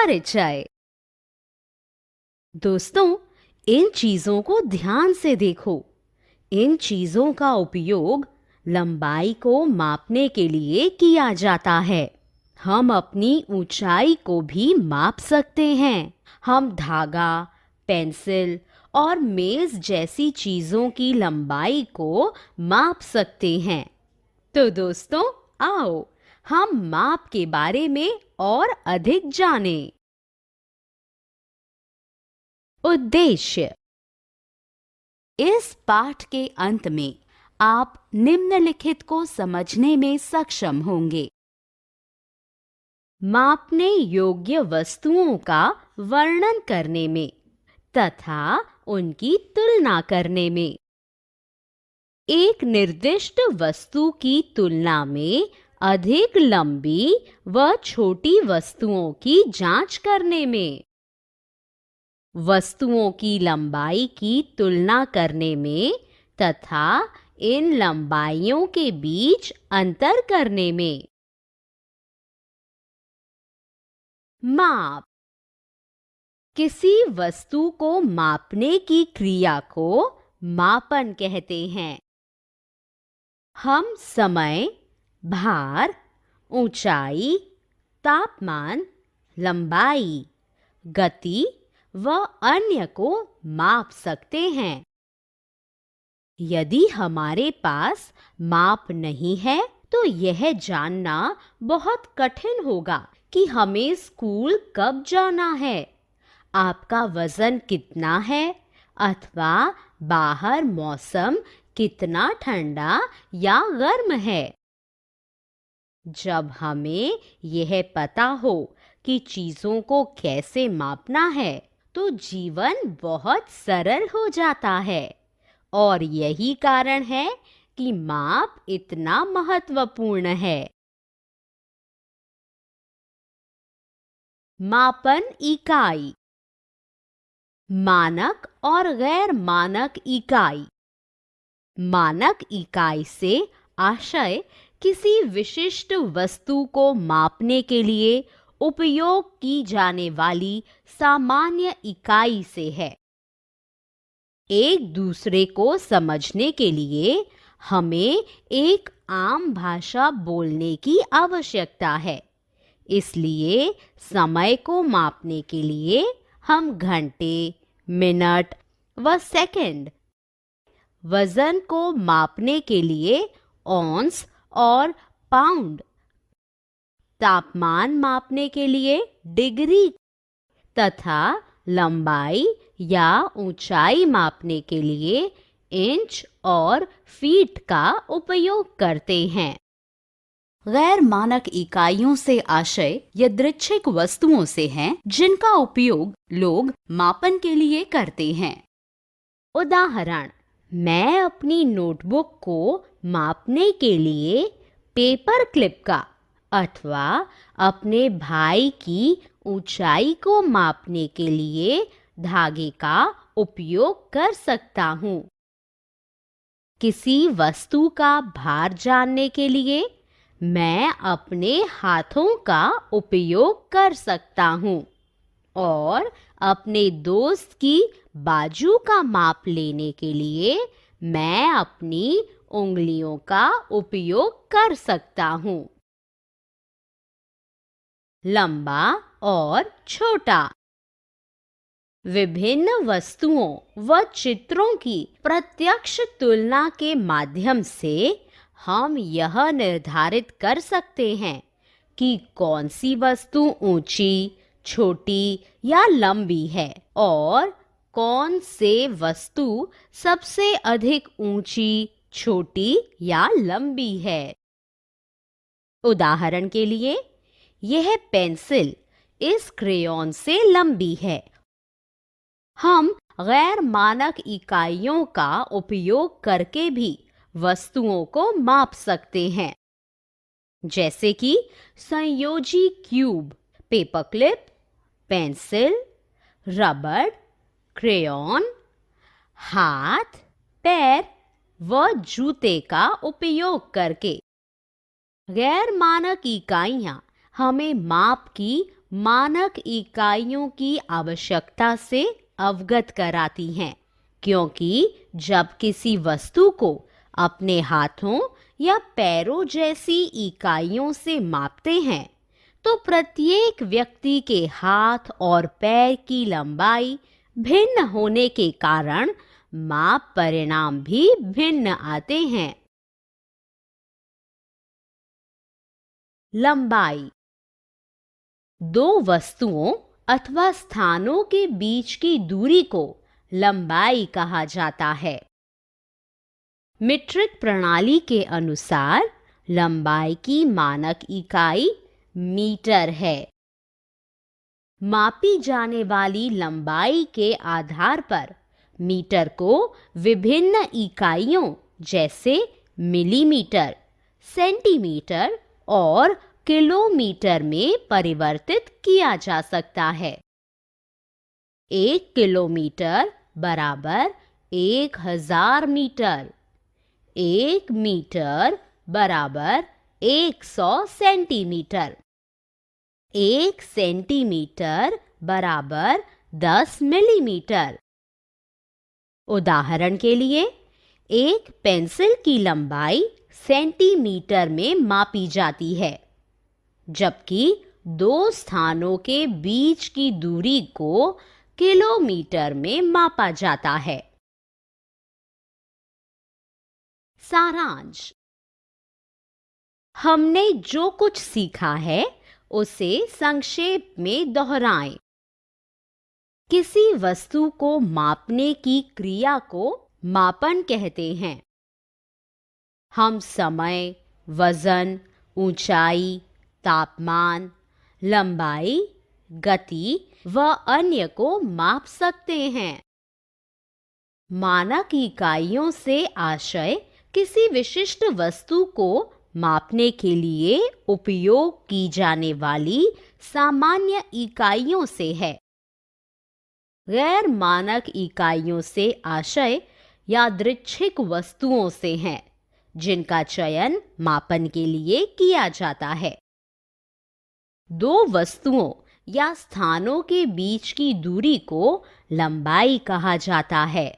परिचय। दोस्तों, इन चीजों को ध्यान से देखो। इन चीजों का उपयोग लंबाई को मापने के लिए किया जाता है। हम अपनी ऊंचाई को भी माप सकते हैं। हम धागा, पेंसिल और मेज जैसी चीजों की लंबाई को माप सकते हैं। तो दोस्तों, आओ हम माप के बारे में और अधिक जानें। उद्देश्य। इस पाठ के अंत में आप निम्नलिखित को समझने में सक्षम होंगे। मापने योग्य वस्तुओं का वर्णन करने में तथा उनकी तुलना करने में। एक निर्दिष्ट वस्तु की तुलना में अधिक लंबी व छोटी वस्तुओं की जांच करने में। वस्तुओं की लंबाई की तुलना करने में तथा इन लंबाइयों के बीच अंतर करने में। माप। किसी वस्तु को मापने की क्रिया को मापन कहते हैं। हम समय, भार, ऊंचाई, तापमान, लंबाई, गति व अन्य को माप सकते हैं। यदि हमारे पास माप नहीं है तो यह जानना बहुत कठिन होगा कि हमें स्कूल कब जाना है, आपका वजन कितना है अथवा बाहर मौसम कितना ठंडा या गर्म है। जब हमें यह पता हो कि चीजों को कैसे मापना है तो जीवन बहुत सरल हो जाता है और यही कारण है कि माप इतना महत्वपूर्ण है। मापन इकाई। मानक और गैर मानक इकाई। मानक इकाई से आशय किसी विशिष्ट वस्तु को मापने के लिए उपयोग की जाने वाली सामान्य इकाई से है। एक दूसरे को समझने के लिए हमें एक आम भाषा बोलने की आवश्यकता है। इसलिए समय को मापने के लिए हम घंटे, मिनट व सेकंड, वजन को मापने के लिए औंस और पाउंड, तापमान मापने के लिए डिग्री तथा लंबाई या ऊंचाई मापने के लिए इंच और फीट का उपयोग करते हैं। गैर मानक इकाइयों से आशय यादृच्छिक वस्तुओं से हैं जिनका उपयोग लोग मापन के लिए करते हैं। उदाहरण, मैं अपनी नोटबुक को मापने के लिए पेपर क्लिप का अथवा अपने भाई की ऊंचाई को मापने के लिए धागे का उपयोग कर सकता हूँ। किसी वस्तु का भार जानने के लिए मैं अपने हाथों का उपयोग कर सकता हूँ और अपने दोस्त की बाजू का माप लेने के लिए मैं अपनी उंगलियों का उपयोग कर सकता हूँ। लंबा और छोटा। विभिन्न वस्तुओं व चित्रों की प्रत्यक्ष तुलना के माध्यम से हम यह निर्धारित कर सकते हैं कि कौन सी वस्तु ऊंची, छोटी या लंबी है और कौन से वस्तु सबसे अधिक ऊंची, छोटी या लंबी है। उदाहरण के लिए, यह पेंसिल इस क्रेयॉन से लंबी है। हम गैर मानक इकाइयों का उपयोग करके भी वस्तुओं को माप सकते हैं, जैसे कि संयोजी क्यूब, पेपरक्लिप, पेंसिल, रबड़, क्रेयॉन, हाथ, पैर व जूते का उपयोग करके। गैर मानक इकाइयां हमें माप की मानक इकाइयों की आवश्यकता से अवगत कराती हैं, क्योंकि जब किसी वस्तु को अपने हाथों या पैरों जैसी इकाइयों से मापते हैं, तो प्रत्येक व्यक्ति के हाथ और पैर की लंबाई भिन्न होने के कारण माप परिणाम भी भिन्न आते हैं। लंबाई दो वस्तुओं अथवा स्थानों के बीच की दूरी को लंबाई कहा जाता है। मीट्रिक प्रणाली के अनुसार लंबाई की मानक इकाई मीटर है। मापी जाने वाली लंबाई के आधार पर मीटर को विभिन्न इकाइयों जैसे मिलीमीटर, सेंटीमीटर और किलोमीटर में परिवर्तित किया जा सकता है। 1 किलोमीटर बराबर 1000 मीटर, 1 मीटर बराबर 100 सेंटीमीटर, 1 सेंटीमीटर बराबर 10 मिलीमीटर। उदाहरण के लिए, एक पेंसिल की लंबाई सेंटीमीटर में मापी जाती है, जबकि दो स्थानों के बीच की दूरी को किलोमीटर में मापा जाता है। सारांश: हमने जो कुछ सीखा है उसे संक्षेप में दोहराएं। किसी वस्तु को मापने की क्रिया को मापन कहते हैं। हम समय, वजन, ऊंचाई, तापमान, लंबाई, गति व अन्य को माप सकते हैं। मानक इकाइयों से आशय किसी विशिष्ट वस्तु को मापने के लिए उपयोग की जाने वाली सामान्य इकाइयों से है। गैर मानक इकाइयों से आशय यादृच्छिक वस्तुओं से है, जिनका चयन मापन के लिए किया जाता है। दो वस्तुओं या स्थानों के बीच की दूरी को लंबाई कहा जाता है।